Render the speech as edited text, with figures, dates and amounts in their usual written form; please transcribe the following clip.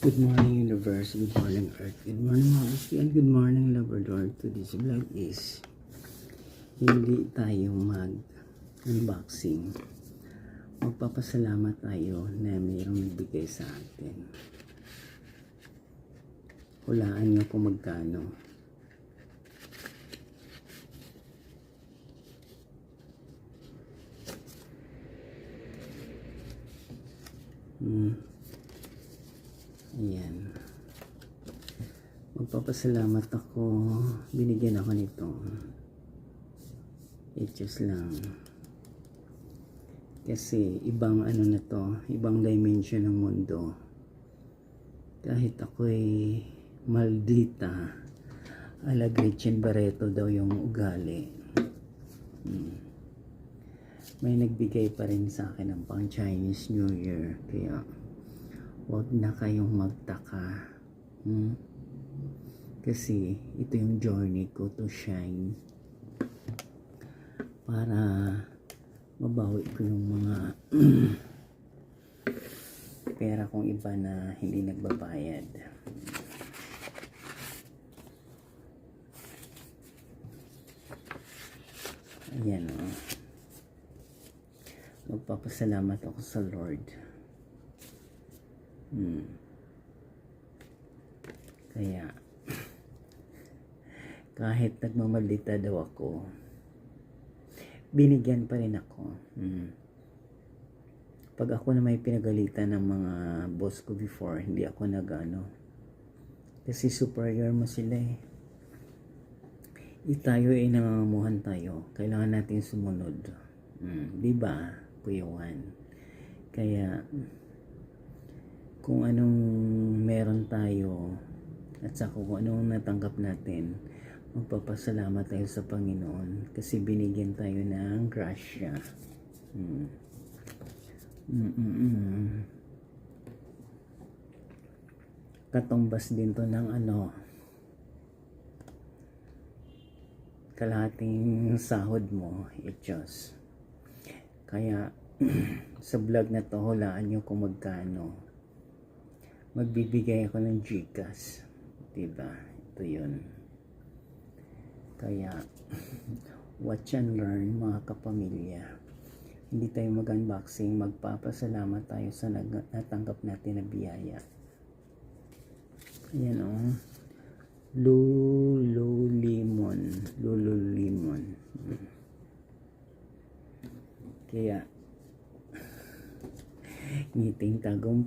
Good morning universe, good morning earth, good morning Magusti, and good morning Labrador. To this vlog is hindi tayo mag-unboxing. Magpapasalamat tayo na mayroong nagbigay sa atin. Hulaan nyo kung magkano. Ayan. Magpapasalamat ako. Binigyan ako nito. Just lang. Kasi ibang ano na to, ibang dimension ng mundo. Kahit ako'y maldita, ala Gretchen Barreto daw yung ugali. May nagbigay pa rin sa akin ng pang Chinese New Year. Kaya huwag na kayong magtaka. Kasi ito yung journey ko to shine. Para mabawi ko yung mga pera kong iba na hindi nagbabayad. Ayan o. Magpapasalamat ako sa Lord. Kaya kahit nagmamalita daw ako, binigyan pa rin ako. Pag ako na may pinagalitan ng mga boss ko before, hindi ako nagano. Kasi superior mo sila eh. Tayo ay nangangamuhan tayo. Kailangan natin sumunod. Diba, Kuya Juan? Kaya kung anong meron tayo at saka kung anong natanggap natin, magpapasalamat tayo sa Panginoon kasi binigyan tayo ng grasya. Katumbas din to ng kalahating sahod mo, Diyos. Kaya sa vlog na to, hulaan nyo kung magkano. Magbibigay ako ng Gcash. Diba? Ito yun. Kaya watch and learn, mga kapamilya. Hindi tayo mag-unboxing, magpapasalamat tayo sa natanggap natin na biyaya. Ayan o. Lululemon. Kaya ngiting tagong